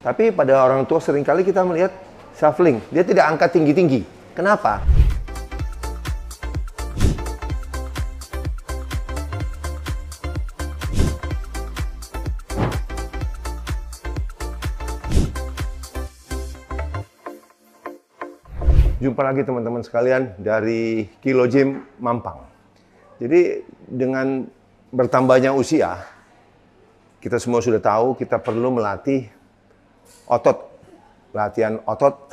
Tapi pada orang tua seringkali kita melihat shuffling, dia tidak angkat tinggi-tinggi. Kenapa? Jumpa lagi teman-teman sekalian dari Kilo Gym Mampang. Jadi dengan bertambahnya usia, kita semua sudah tahu kita perlu melatih otot, latihan otot,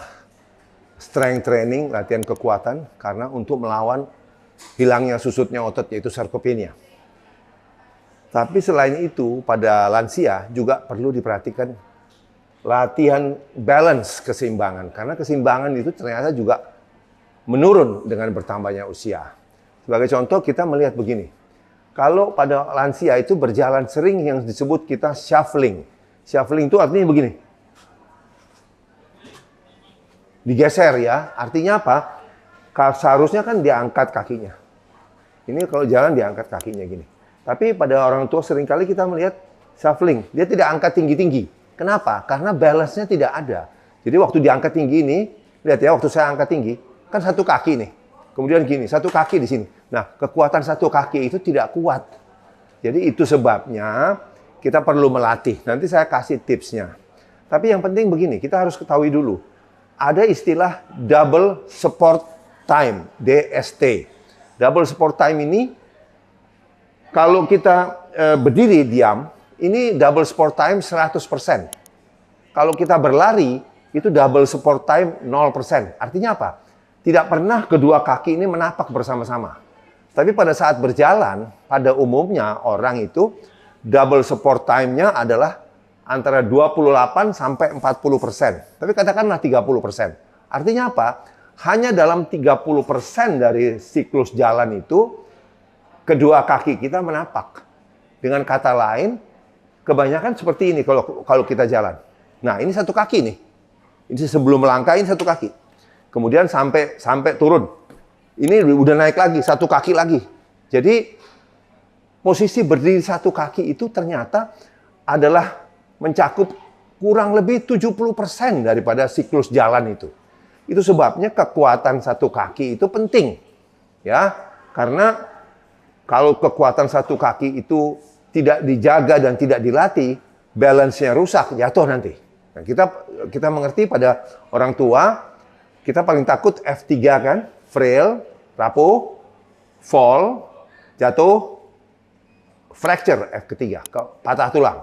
strength training, latihan kekuatan, karena untuk melawan hilangnya susutnya otot, yaitu sarkopenia. Tapi selain itu, pada lansia juga perlu diperhatikan latihan balance, keseimbangan, karena keseimbangan itu ternyata juga menurun dengan bertambahnya usia. Sebagai contoh, kita melihat begini. Kalau pada lansia itu berjalan sering yang disebut kita shuffling. Shuffling itu artinya begini. Digeser ya. Artinya apa? Seharusnya kan diangkat kakinya. Ini kalau jalan diangkat kakinya gini. Tapi pada orang tua seringkali kita melihat shuffling. Dia tidak angkat tinggi-tinggi. Kenapa? Karena balance-nya tidak ada. Jadi waktu diangkat tinggi ini, lihat ya, waktu saya angkat tinggi, kan satu kaki nih. Kemudian gini, satu kaki di sini. Nah, kekuatan satu kaki itu tidak kuat. Jadi itu sebabnya kita perlu melatih. Nanti saya kasih tipsnya. Tapi yang penting begini, kita harus ketahui dulu. Ada istilah double support time, DST. Double support time ini, kalau kita berdiri diam, ini double support time 100%. Kalau kita berlari, itu double support time 0%. Artinya apa? Tidak pernah kedua kaki ini menapak bersama-sama. Tapi pada saat berjalan, pada umumnya orang itu double support time-nya adalah antara 28 sampai 40%. Tapi katakanlah 30%. Artinya apa? Hanya dalam 30% dari siklus jalan itu, kedua kaki kita menapak. Dengan kata lain, kebanyakan seperti ini kalau kita jalan. Nah, ini satu kaki nih. Ini sebelum melangkah, ini satu kaki. Kemudian sampai turun. Ini udah naik lagi, satu kaki lagi. Jadi posisi berdiri satu kaki itu ternyata adalah mencakup kurang lebih 70% daripada siklus jalan itu. Itu sebabnya kekuatan satu kaki itu penting. Ya, karena kalau kekuatan satu kaki itu tidak dijaga dan tidak dilatih, balance-nya rusak, jatuh nanti. Nah, kita mengerti pada orang tua, kita paling takut F3 kan, frail, rapuh, fall, jatuh, fracture F ketiga, patah tulang.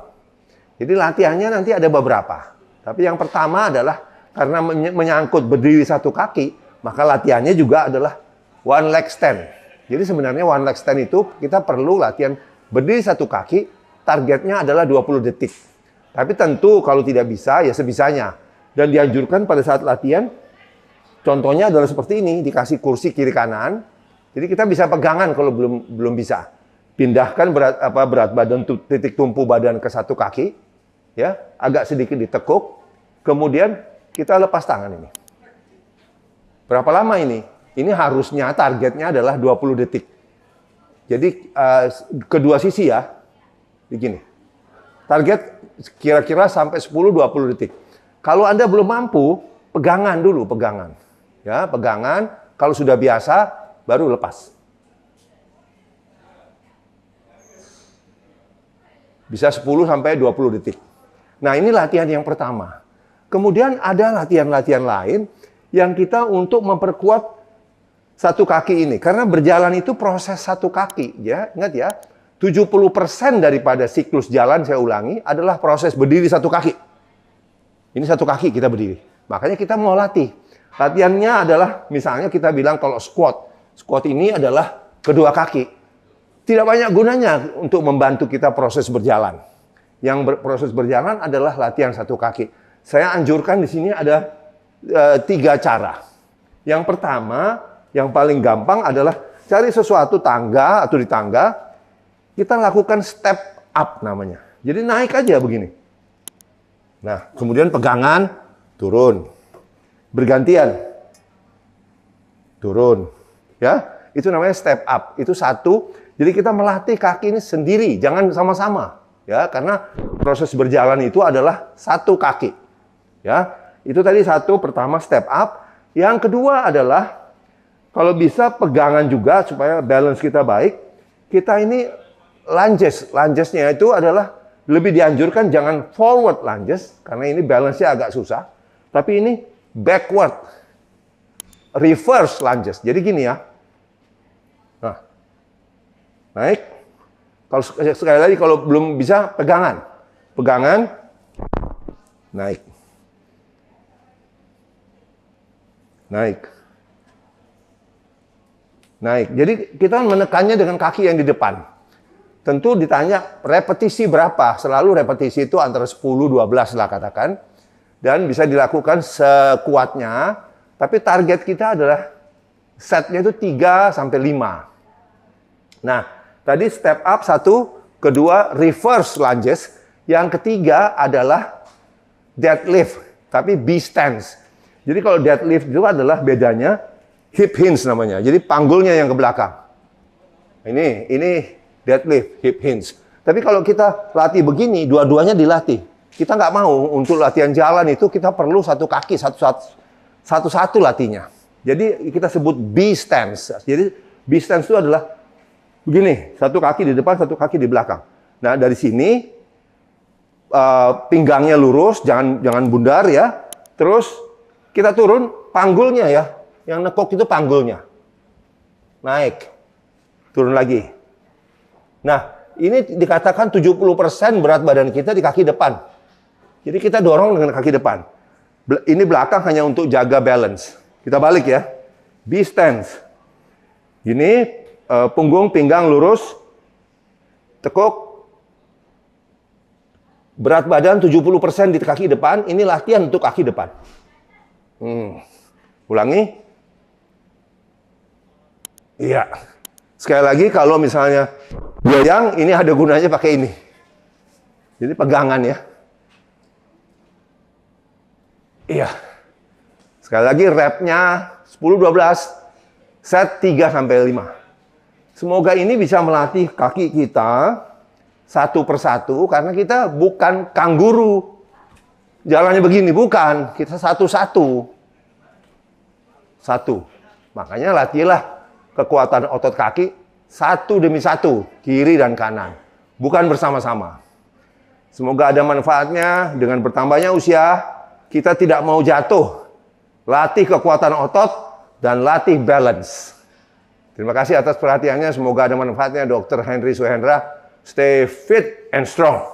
Jadi latihannya nanti ada beberapa. Tapi yang pertama adalah karena menyangkut berdiri satu kaki, maka latihannya juga adalah one leg stand. Jadi sebenarnya one leg stand itu kita perlu latihan berdiri satu kaki, targetnya adalah 20 detik. Tapi tentu kalau tidak bisa, ya sebisanya. Dan dianjurkan pada saat latihan, contohnya adalah seperti ini, dikasih kursi kiri kanan. Jadi kita bisa pegangan kalau belum bisa. Pindahkan berat badan, titik tumpu badan ke satu kaki, ya, agak sedikit ditekuk. Kemudian kita lepas tangan ini. Berapa lama ini? Ini harusnya targetnya adalah 20 detik. Jadi kedua sisi ya, begini. Target kira-kira sampai 10-20 detik. Kalau Anda belum mampu, pegangan dulu, pegangan. Ya, pegangan, kalau sudah biasa, baru lepas. Bisa 10-20 detik. Nah, ini latihan yang pertama. Kemudian ada latihan-latihan lain yang kita untuk memperkuat satu kaki ini. Karena berjalan itu proses satu kaki. Ya, ingat ya, 70% daripada siklus jalan, saya ulangi, adalah proses berdiri satu kaki. Ini satu kaki kita berdiri. Makanya kita mau latih. Latihannya adalah, misalnya kita bilang kalau squat. Squat ini adalah kedua kaki. Tidak banyak gunanya untuk membantu kita proses berjalan. Yang proses berjalan adalah latihan satu kaki. Saya anjurkan di sini ada 3 cara. Yang pertama, yang paling gampang adalah cari sesuatu tangga atau di tangga. Kita lakukan step up namanya. Jadi naik aja begini. Nah, kemudian pegangan, turun. Bergantian. Turun. Ya, itu namanya step up. Itu satu. Jadi kita melatih kaki ini sendiri, jangan sama-sama. Ya, karena proses berjalan itu adalah satu kaki. Ya, itu tadi satu, pertama step up. Yang kedua adalah kalau bisa pegangan juga supaya balance kita baik. Kita ini lungesnya itu adalah lebih dianjurkan jangan forward lunges karena ini balance-nya agak susah. Tapi ini backward, reverse lunges. Jadi gini ya. Nah, naik. Kalau sekali lagi kalau belum bisa pegangan, naik. Naik. Jadi kita menekannya dengan kaki yang di depan. Tentu ditanya repetisi berapa. Selalu repetisi itu antara 10-12 lah katakan. Dan bisa dilakukan sekuatnya. Tapi target kita adalah setnya itu 3-5. Nah, tadi step up 1. Kedua, reverse lunges. Yang ketiga adalah deadlift. Tapi B stance. Jadi kalau deadlift itu adalah bedanya hip hinge namanya. Jadi panggulnya yang ke belakang. Ini deadlift, hip hinge. Tapi kalau kita latih begini, dua-duanya dilatih. Kita nggak mau untuk latihan jalan itu kita perlu satu kaki, satu-satu latihnya. Jadi kita sebut B stance. Jadi B stance itu adalah begini, satu kaki di depan, satu kaki di belakang. Nah dari sini pinggangnya lurus, jangan bundar ya. Terus kita turun, panggulnya ya. Yang nekuk itu panggulnya. Naik. Turun lagi. Nah, ini dikatakan 70% berat badan kita di kaki depan. Jadi kita dorong dengan kaki depan. Ini belakang hanya untuk jaga balance. Kita balik ya. B stance. Ini punggung, pinggang lurus. Tekuk. Berat badan 70% di kaki depan. Ini latihan untuk kaki depan. Ulangi. Iya. Sekali lagi kalau misalnya goyang, ini ada gunanya pakai ini. Jadi pegangan ya. Iya. Sekali lagi repnya 10-12, set 3-5. Semoga ini bisa melatih kaki kita satu persatu karena kita bukan kanguru. Jalannya begini, bukan. Kita satu-satu. Satu. Makanya latihlah kekuatan otot kaki satu demi satu, kiri dan kanan. Bukan bersama-sama. Semoga ada manfaatnya. Dengan bertambahnya usia, kita tidak mau jatuh. Latih kekuatan otot dan latih balance. Terima kasih atas perhatiannya. Semoga ada manfaatnya. Dr. Henry Suhendra. Stay fit and strong.